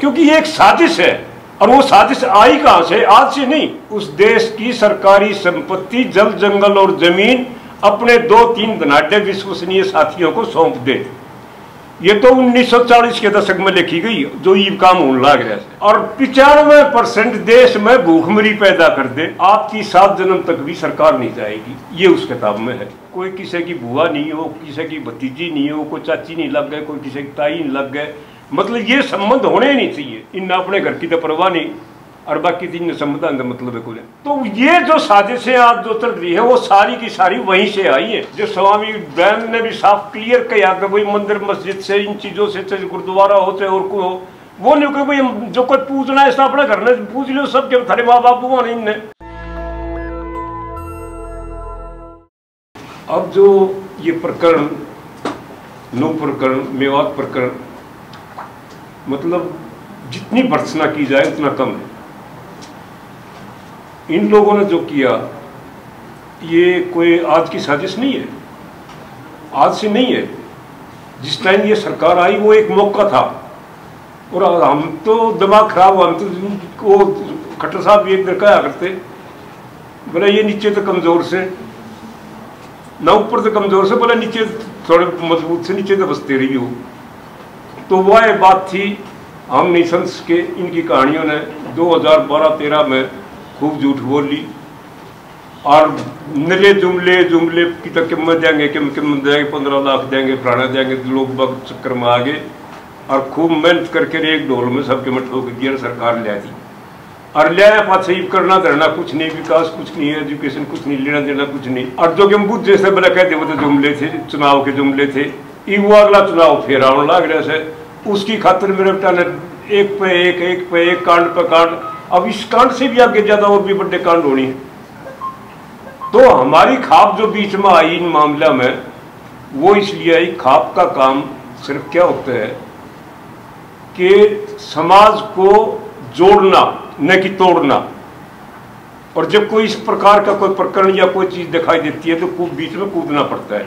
क्योंकि ये एक साजिश है। और वो साजिश आई कहां से? आज से नहीं। उस देश की सरकारी संपत्ति, जल जंगल और जमीन अपने 2-3 धनाढ्य विश्वसनीय साथियों को सौंप दे। ये तो 1940 के दशक में लिखी गई, जो ये काम होने लग रहा है। और 95% देश में भूखमरी पैदा कर दे, आपकी 7 जन्म तक भी सरकार नहीं जाएगी। ये उस किताब में है। कोई किसी की बुआ नहीं हो, किसी की भतीजी नहीं हो, कोई चाची नहीं लग गए, कोई किसी की ताई नहीं लग गए, मतलब ये संबंध होने ही नहीं चाहिए। इन अपने घर की तो परवाह नहीं, और बाकी तीन संबंध मतलब है कुछ। तो ये जो साजिशें आज जो चल रही है वो सारी की सारी वहीं से आई है। जो स्वामी विवेकानंद ने भी साफ क्लियर किया कि भाई मंदिर मस्जिद से, इन चीजों से, चाहे गुरुद्वारा हो चाहे और कोई हो, वो नहीं कि भाई जो कोई पूछना है अपने घर में पूछ लो, सबके थारे माँ बाप हुआ नहीं इनने। अब जो ये प्रकरण, नौ प्रकरण, मेवात प्रकरण, मतलब जितनी भर्त्सना की जाए उतना कम है। इन लोगों ने जो किया ये कोई आज की साजिश नहीं है, आज से नहीं है। जिस टाइम ये सरकार आई वो एक मौका था, और हम तो दिमाग खराब हुआ। हम तो वो खट्टर साहब भी एक दिन कहा करते, बोला ये नीचे तो कमजोर से ना, ऊपर तो कमजोर से, बोला नीचे थोड़े मजबूत से, नीचे तो बसते रही हो। तो वह बात थी। हम निशंस के इनकी कहानियों ने 2012-13 में खूब झूठ बोली, और नले जुमले की तक कीमत देंगे, कीमत देंगे, 15 लाख देंगे, फलाना देंगे, लोग बग चक्कर में आ गए, और खूब मेहनत करके एक ढोल में सबके में ठोक दिया, सरकार ले दी। और ले पाछे करना धरना कुछ नहीं, विकास कुछ नहीं, एजुकेशन कुछ नहीं, लेना देना कुछ नहीं। और जो कि बुद्ध जैसे बोला कहते वो तो जुमले थे, चुनाव के जुमले थे। वो अगला चुनाव फिर आने लग रहा है, उसकी खातिर मेरे बेटा ने एक पे एक कांड पे कांड। अब इस कांड से भी आगे ज्यादा और भी बड़े कांड होनी है। तो हमारी खाप जो बीच में आई इन मामला में, वो इसलिए आई। खाप का काम सिर्फ क्या होता है कि समाज को जोड़ना, न कि तोड़ना। और जब कोई इस प्रकार का कोई प्रकरण या कोई चीज दिखाई देती है तो बीच में कूदना पड़ता है।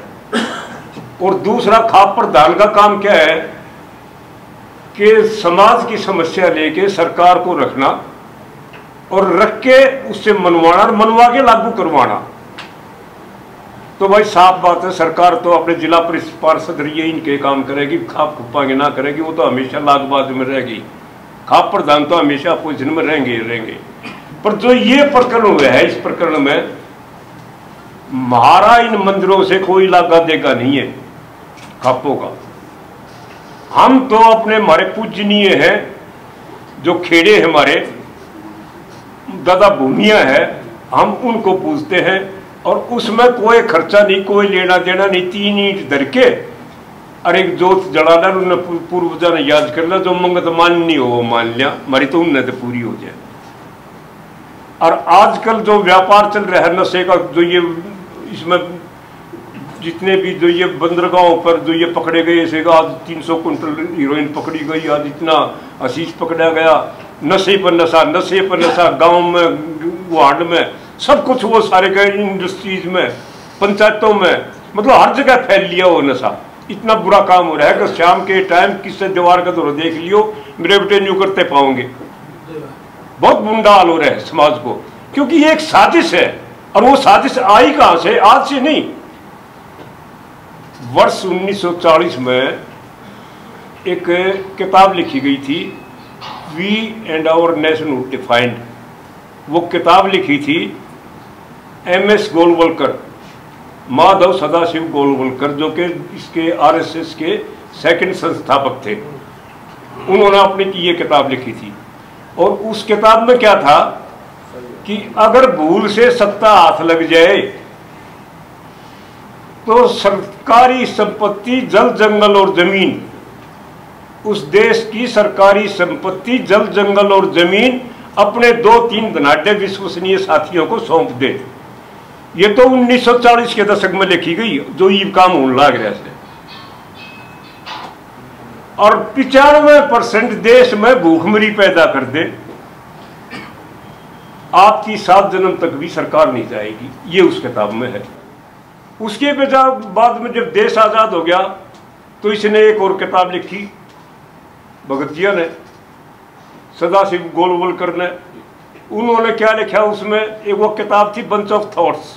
और दूसरा, खाप प्रधान का काम क्या है कि समाज की समस्या लेके सरकार को रखना, और रख के उससे मनवाना, और मनवा के लागू करवाना। तो भाई साफ बात है, सरकार तो अपने जिला पार्षद रही है, इनके काम करेगी, खाप खुपांगे ना करेगी, वो तो हमेशा लागबाज में रहेगी। खाप प्रधान तो हमेशा अपोजिशन में रहेंगे। पर जो ये प्रकरण हुआ है, इस प्रकरण में महारा इन मंदिरों से कोई लागा देगा नहीं है खापों का। हम तो अपने, हमारे पूजनीय हैं जो खेड़े हैं, हमारे दादा भूमियां हैं, हम उनको पूजते हैं। और उसमें कोई खर्चा नहीं, कोई लेना देना नहीं। 3 ईंट धर के और एक जोत जलाना, उन्हें पूर्वजा ने याद कर लिया, जो मंगत माननी हो वो मान लिया, हमारी तो उन्हें तो पूरी हो जाए। और आजकल जो व्यापार चल रहा है नशे का, जो ये इसमें जितने भी जो ये बंदरगाहों पर जो ये पकड़े गए, जैसे आज 300 कुंटल हीरोइन पकड़ी गई, आज इतना असीस पकड़ा गया। नशे पर नशा, गांव में, वार्ड में, सब कुछ वो सारे गए, इंडस्ट्रीज में, पंचायतों में, मतलब हर जगह फैल लिया वो नशा। इतना बुरा काम हो रहा है कि शाम के टाइम किससे दीवार का दौरा देख लियो, मेरे बेटे न्यू करते पाओगे। बहुत बुरा हाल हो रहा है समाज को, क्योंकि ये एक साजिश है। और वो साजिश आई कहां से? आज से नहीं। वर्ष 1940 में एक किताब लिखी गई थी, we and our nation defined. वो किताब लिखी थी MS गोलवलकर, माधव सदाशिव गोलवलकर, जो कि इसके RSS के सेकंड संस्थापक थे। उन्होंने अपनी ये किताब लिखी थी। और उस किताब में क्या था कि अगर भूल से सत्ता हाथ लग जाए तो सरकारी संपत्ति, जल जंगल और जमीन, उस देश की सरकारी संपत्ति, जल जंगल और जमीन अपने 2-3 धनाढ्य विश्वसनीय साथियों को सौंप दे। ये तो 1940 के दशक में लिखी गई, जो ये काम होने लग रहा है। और 95% देश में भूखमरी पैदा कर दे, आपकी 7 जन्म तक भी सरकार नहीं जाएगी। ये उस किताब में है। उसके बाद में जब देश आजाद हो गया तो इसने एक और किताब लिखी, भगत जिया ने, सदाशिव गोलवलकर ने, उन्होंने क्या लिखा उसमें, एक वो किताब थी बंच ऑफ थॉट्स,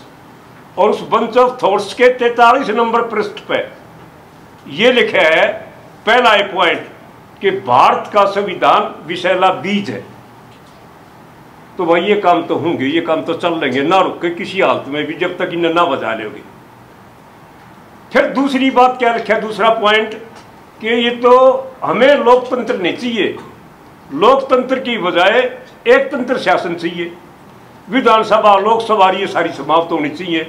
और उस बंच ऑफ थॉट्स के 43 नंबर पृष्ठ पे ये लिखा है, पहला एक पॉइंट कि भारत का संविधान विषैला बीज है। तो भाई ये काम तो होंगे, ये काम तो चल लेंगे ना रुक के किसी हालत में भी, जब तक इन्हें ना बजा लोगे। फिर दूसरी बात क्या लिखा, दूसरा पॉइंट कि ये तो हमें लोकतंत्र नहीं चाहिए, लोकतंत्र की बजाय एक तंत्र शासन चाहिए, विधानसभा लोकसभा ये सारी समाप्त होनी चाहिए।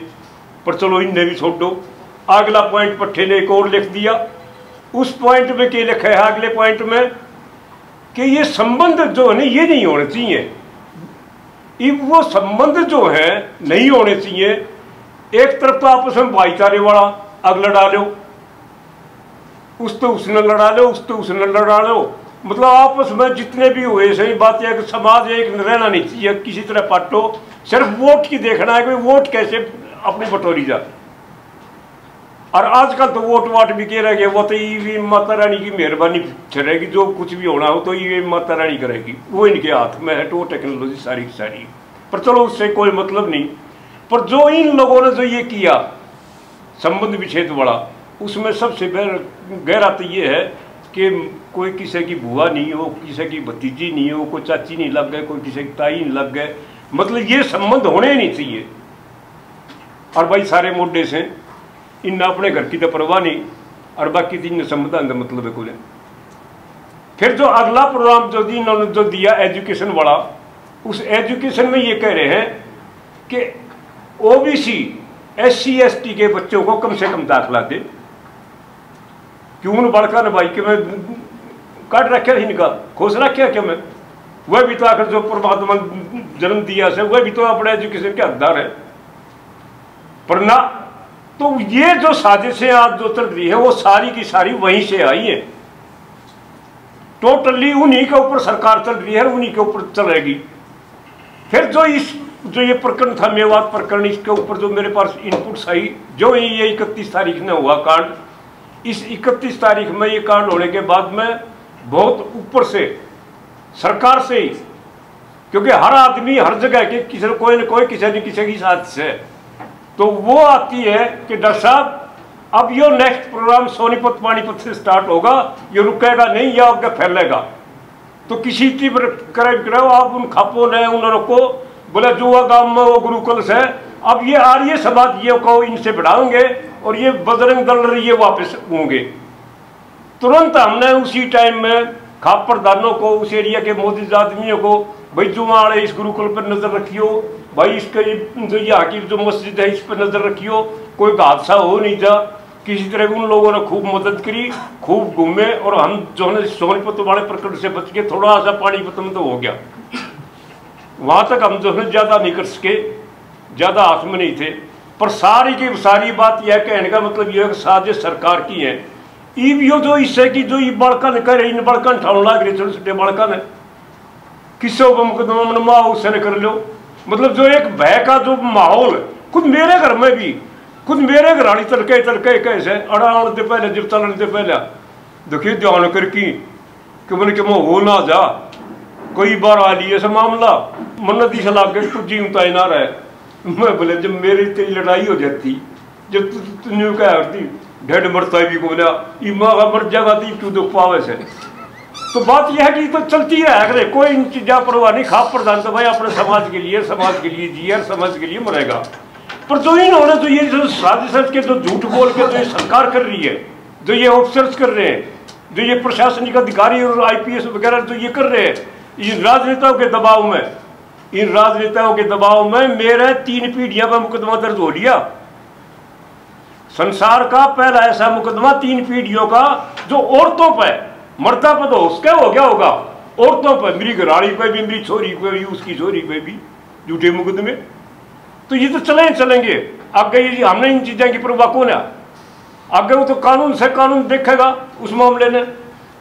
पर चलो इन्हें भी छोड़ दो। अगला पॉइंट पट्टे ने एक और लिख दिया, उस पॉइंट में क्या लिखा है, अगले पॉइंट में कि ये संबंध जो है ना ये नहीं होने चाहिए। वो संबंध जो है नहीं होने चाहिए। एक तरफ तो आपस में भाईचारे वाला आग लड़ा लो, उस तो उसने लड़ा लो, उस तो उसने लड़ा लो, मतलब आपस में जितने भी हुए सही बात है कि समाज एक रहना नहीं चाहिए किसी तरह पाटो। सिर्फ वोट की देखना है कि वोट कैसे अपनी बटोरी जाए। और आजकल तो वोट वाट भी कह रहे, वो तो ये माता रानी की मेहरबानी रहेगी, जो कुछ भी होना हो तो ये माता रानी करेगी, वो इनके हाथ में है, तो टेक्नोलॉजी सारी की सारी। पर चलो उससे कोई मतलब नहीं। पर जो इन लोगों ने जो ये किया संबंध विच्छेद वाला, उसमें सबसे गहरा तो ये है कि कोई किसी की बुआ नहीं हो, किसी की भतीजी नहीं हो, कोई चाची नहीं लग गए, कोई किसी की ताई नहीं लग गए, मतलब ये संबंध होने नहीं चाहिए। और भाई सारे मोडे से इन अपने घर की तो परवाह नहीं, और बाकी तीन संविधान का मतलब है कोई। फिर जो अगला प्रोग्राम जो इन्होंने जो दिया एजुकेशन वाला, उस एजुकेशन में ये कह रहे हैं कि ओबीसी SC ST के बच्चों को कम से कम दाखिला दे। क्यों बड़का न भाई कि मैं काट रखे इनका खोस रखे क्या मैं, वह भी तो आकर जो परमात्मा जन्म दिया से वह भी तो अपने एजुकेशन के हकदार है। पर ना, तो ये जो साजिशें आज जो चल रही है वो सारी की सारी वहीं से आई है। टोटली उन्हीं के ऊपर सरकार चल रही है, उन्हीं के ऊपर चलेगी। फिर जो ये प्रकरण था मेवात प्रकरण, इसके ऊपर जो मेरे पास इनपुट्स आई, जो ये 31 तारीख में हुआ कांड, इस 31 तारीख में ये कांड होने के बाद में बहुत ऊपर से सरकार से ही, क्योंकि हर आदमी हर जगह के किसी न कोई किसी न किसी की साथ से, तो वो आती है कि डॉक्टर साहब अब यो नेक्स्ट प्रोग्राम सोनीपत पानीपत से स्टार्ट होगा, ये रुकेगा नहीं या आगे फैलेगा। तो किसी तीव्र कराइब कराओ आप उन खापों ने उन रोको, बोले जुआ गांव में वो गुरुकुल से, अब ये आर्य समाज ये को इनसे बढ़ाएंगे और ये बजरंग दल ये वापस होंगे। तुरंत हमने उसी टाइम में खाप प्रधानों को, उस एरिया के मोदी आदमियों को, भाई जुमा वाले इस गुरुकुल पर नजर रखियो, भाई इसके जो यहाँ की जो मस्जिद है इस पर नजर रखियो, कोई हादसा हो नहीं जा। किसी तरह उन लोगों ने खूब मदद करी, खूब घूमे, और हम जो है सोनीपत वाले प्रकरण से बच के थोड़ा सा पानीपत में तो हो गया, वहां तक हम जो है ज्यादा नहीं कर सके, ज्यादा हाथ में नहीं थे। पर सारी की सारी बात यह कहने का मतलब यह साजिश सरकार की है। यो जो इससे की जो बड़कन करे, इन बड़कन ठाण लाग रही छोटे छोटे बड़कन है, किसों को मुकदमा मनवा उससे न कर लो। मतलब जो एक भय का जो माहौल, खुद मेरे घर में भी, खुद मेरे घरानी तड़के तड़के कैसे अड़ाने से पहले जब चलने से पहले देखिए ध्यान करके कि मैंने कि हो ना जा, कई बार आ लिए ऐसा मामला मन दिशा लाग गए तुझी उताई ना रहे। मैं बोले जब मेरी तेरी लड़ाई हो जाती, जब तू क्या होती ढेड मरता भी को बोला मर जाएगा तो क्यों दुख पावे से। तो बात यह है कि तो चलती है, कोई इन चीजा परवाह नहीं। खाप प्रधान तो भाई अपने समाज के लिए जिया, समाज के लिए मरेगा। पर जो इन्होंने तो ये जो साजिश के जो झूठ बोल के जो ये सरकार कर रही है, जो ये ऑफिसर्स कर रहे हैं, जो ये प्रशासनिक अधिकारी और IPS वगैरह जो ये कर रहे हैं, इन राजनेताओं के दबाव में, इन राजनेताओं के दबाव में मेरे 3 पीढ़ियों का मुकदमा दर्ज हो लिया। संसार का पहला ऐसा मुकदमा 3 पीढ़ियों का जो औरतों पर, मर्दा पर तो उसका हो गया होगा, औरतों पर, मेरी घराड़ी पे भी, मेरी छोरी पे भी, उसकी छोरी पे भी झूठे मुकदमे। तो ये तो चलेंगे आगे। ये हमने इन चीज़ों की परवाह कौन है आगे, वो तो कानून से कानून देखेगा उस मामले में।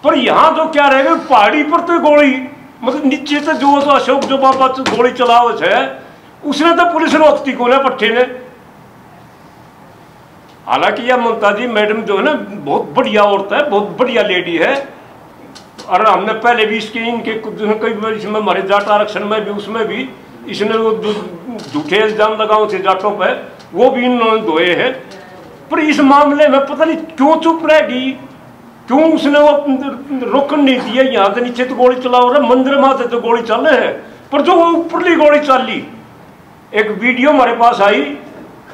पर यहाँ जो क्या रहेगा, पहाड़ी पर तो गोली, मतलब नीचे से जो तो अशोक जो बाबा गोली चलाओ है, उसने तो पुलिस रोकती को ना पट्टे ने। हालांकि यह ममता जी मैडम जो है ना बहुत बढ़िया औरत है, बहुत बढ़िया लेडी है, और हमने पहले भी इसके इनके कई बार इसमें हमारे जाट आरक्षण में भी उसमें भी इसने वो झूठे इल्जाम लगाओ थे जाटों पर, वो भी इन्होंने धोए हैं। पर इस मामले में पता नहीं क्यों चुप रह गई, क्यों उसने वो रोकन नहीं दिया। यहाँ से नीचे तो गोली चला हो रहा, मंदिर माथे तो गोली चल रहे हैं, पर जो वो ऊपरली गोली चल ली। एक वीडियो हमारे पास आई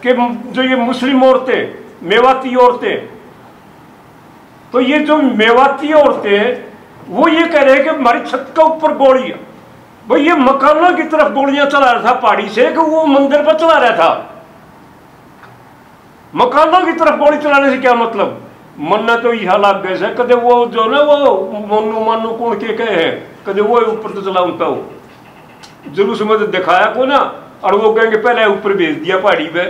कि जो ये मुस्लिम औरतें, मेवाती औरतें, तो ये जो मेवाती औरतें हैं वो ये कह रहे हैं कि हमारी छत का ऊपर गोली है। भाई ये मकानों की तरफ गोलियां चला रहा था पहाड़ी से कि वो मंदिर पर चला रहा था? मकानों की तरफ गोली चलाने से क्या मतलब? मन्ना तो यह लाग गए से कदे वो जो ना वो मनु मानू कौन के कहे हैं, कदे वो ऊपर तो चला उनका हो जुलूस में तो दिखाया को ना, और वो कहेंगे पहले ऊपर भेज दिया पहाड़ी पे।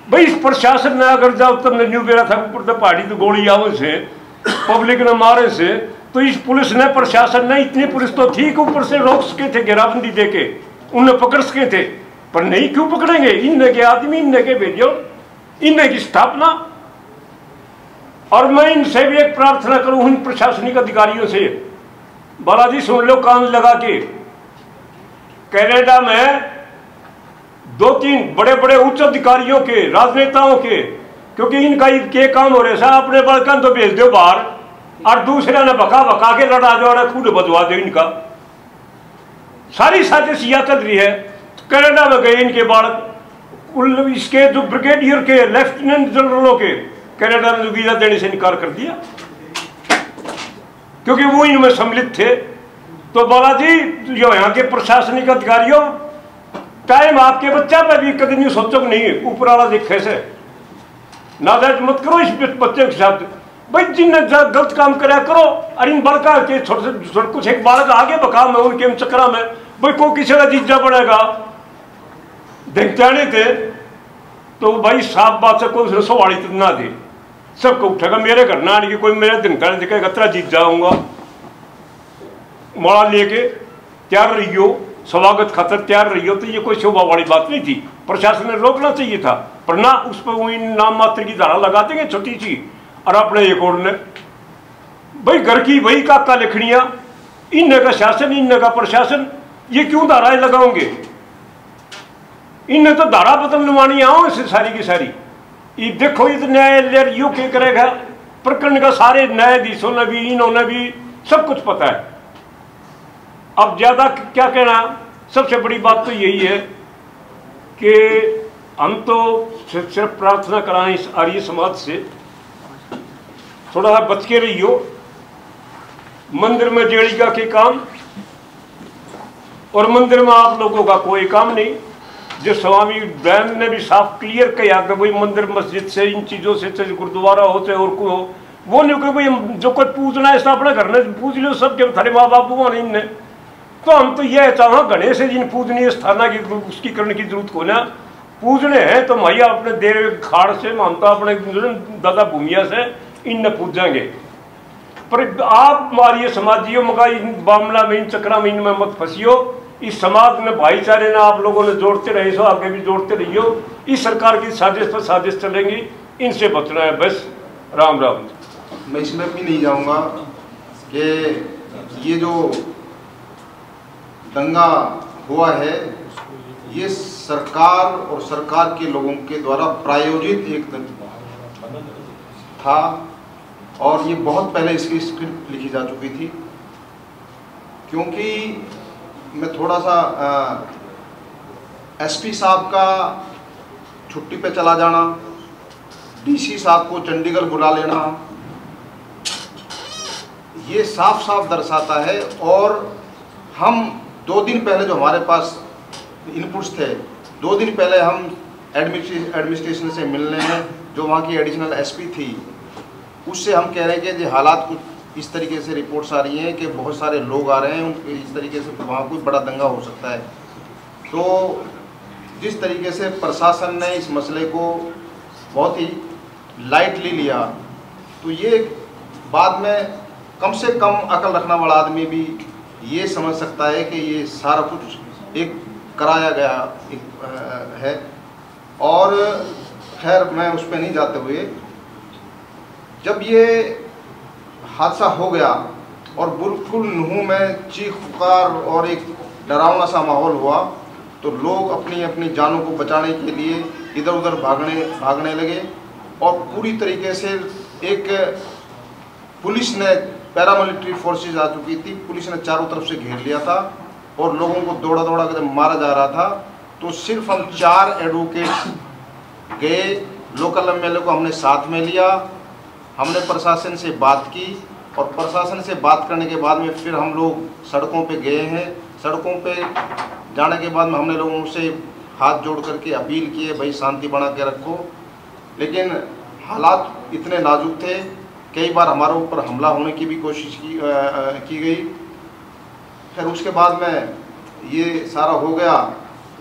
भाई इस प्रशासन ने अगर जाओ तुमने न्यू बेरा था ऊपर तो पहाड़ी तो गोली आवे से पब्लिक ने मारे से, तो इस पुलिस ने प्रशासन ने इतनी पुलिस तो ठीक ऊपर से रोक सके थे, घेराबंदी देके उन्हें पकड़ सके थे, पर नहीं क्यों पकड़ेंगे? इनने के आदमी इनने के भेजो, इनने की स्थापना। और मैं इनसे भी एक प्रार्थना करूं इन प्रशासनिक अधिकारियों से, बालाजी सुन लो कान लगा के, कनाडा में 2-3 बड़े बड़े उच्च अधिकारियों के, राजनेताओं के, क्योंकि इनका ये काम हो रहा है अपने बड़कन तो भेज दो बाहर और दूसरे ने भका भका के लड़ा दो और खुद बजवा दो। इनका सारी साजिश यह चल रही है। तो कनाडा में गए इनके बालक, इसके जो ब्रिगेडियर के, लेफ्टिनेंट जनरलों के कनाडा ने वीजा देने से इनकार कर दिया क्योंकि वो इनमें सम्मिलित थे। तो बालाजी जो यहाँ के प्रशासनिक अधिकारियों, टाइम आपके बच्चा पे भी कभी नहीं सोचो नहीं है, ऊपर वाला देखे से नाजायज मत करो इस बच्चे के साथ। भाई जिनने गलत काम करा करो, और इन बड़का के छोटे कुछ एक बालक आगे बका में उनके चक्रा में भाई को किसी का जीजा बनेगा ढंचाने थे, तो भाई साफ बात से कोई रसोवाड़ी तो ना दे, सबको उठेगा मेरे घर ना आने की, कोई मेरे ढंकाने दिखेगा तेरा जीत जाऊंगा, मोड़ा लेके तैयार रहियो, स्वागत खातर तैयार रहियो। तो ये कोई शोभा वाली बात नहीं थी, प्रशासन ने रोकना चाहिए था, पर ना उस पर वही नाम मात्र की धारा लगा देंगे छोटी सी, और अपने एक और ने भाई घर की वही काका लिखनिया, इनने का शासन इनने का प्रशासन, ये क्यों धाराएं लगाओगे? इनने तो धारा बदलवानी आओ इससे सारी की सारी। ये देखो ये तो न्यायालय यू क्या करेगा, प्रकरण का सारे न्यायाधीशों ने भी इन्होंने भी सब कुछ पता है। अब ज्यादा क्या कहना, सबसे बड़ी बात तो यही है कि हम तो सिर्फ प्रार्थना कराएं इस आर्य समाज से, थोड़ा सा बच के रहियो। मंदिर में जेड़िका के काम और मंदिर में आप लोगों का कोई काम नहीं। जो स्वामी दयानंद ने भी साफ क्लियर किया कि भाई मंदिर मस्जिद से इन चीज़ों से चाहे गुरुद्वारा हो चाहे और कोई हो, वो नहीं कि भाई जो कोई पूजना है अपने घर में पूज लो, सबके थारे माँ बाप हुआ नहीं इनने। तो हम तो यह चाह गणेश है जिन पूजनीय स्थाना की उसकी करने की जरूरत को ना, पूजने हैं तो भैया अपने देर खाड़ से मानता अपने दादा भूमिया से इन पूजेंगे। पर आप हमारी समाजियों मगा इन मामला में इन चक्रा में इनमें मत फंसियो। इस समाज में भाईचारे ना आप लोगों ने जोड़ते रहे सो, आगे भी जोड़ते रहियो। इस सरकार की साजिश पर साजिश चलेंगी, इनसे बचना है बस। राम राम। मैं इसमें भी नहीं जाऊंगा कि ये जो दंगा हुआ है ये सरकार और सरकार के लोगों के द्वारा प्रायोजित एक था, और ये बहुत पहले इसकी स्क्रिप्ट लिखी जा चुकी थी। क्योंकि मैं थोड़ा सा एसपी साहब का छुट्टी पे चला जाना, डीसी साहब को चंडीगढ़ बुला लेना, ये साफ साफ दर्शाता है। और हम 2 दिन पहले जो हमारे पास इनपुट्स थे, 2 दिन पहले हम एडमिनिस्ट्रेशन से मिलने हैं, जो वहाँ की एडिशनल एसपी थी, उससे हम कह रहे हैं कि हालात कुछ इस तरीके से रिपोर्ट्स आ रही हैं कि बहुत सारे लोग आ रहे हैं, उनके इस तरीके से वहाँ कोई बड़ा दंगा हो सकता है। तो जिस तरीके से प्रशासन ने इस मसले को बहुत ही लाइटली लिया, तो ये बाद में कम से कम अकल रखने वाला आदमी भी ये समझ सकता है कि ये सारा कुछ एक कराया गया है। और खैर मैं उस पर नहीं जाते हुए, जब ये हादसा हो गया और बिल्कुल नूह में चीख पुकार और एक डरावना सा माहौल हुआ। तो लोग अपनी अपनी जानों को बचाने के लिए इधर उधर भागने लगे और पूरी तरीके से एक पुलिस ने, पैरामिलिट्री फोर्सेस आ चुकी थी, पुलिस ने चारों तरफ से घेर लिया था और लोगों को दौड़ा दौड़ा कर मारा जा रहा था। तो सिर्फ हम 4 एडवोकेट्स गए, लोकल एमएलए को हमने साथ में लिया, हमने प्रशासन से बात की और प्रशासन से बात करने के बाद में फिर हम लोग सड़कों पे गए हैं। सड़कों पे जाने के बाद में हमने लोगों से हाथ जोड़ करके अपील की है, भाई शांति बना के रखो। लेकिन हालात इतने नाजुक थे, कई बार हमारे ऊपर हमला होने की भी कोशिश की गई। फिर उसके बाद में ये सारा हो गया,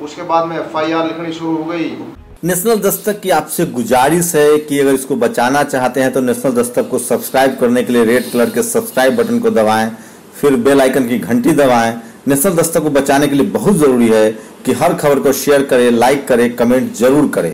उसके बाद में FIR लिखनी शुरू हो गई। नेशनल दस्तक की आपसे गुजारिश है कि अगर इसको बचाना चाहते हैं तो नेशनल दस्तक को सब्सक्राइब करने के लिए रेड कलर के सब्सक्राइब बटन को दबाएं, फिर बेल आइकन की घंटी दबाएं। नेशनल दस्तक को बचाने के लिए बहुत जरूरी है कि हर खबर को शेयर करें, लाइक करें, कमेंट जरूर करें।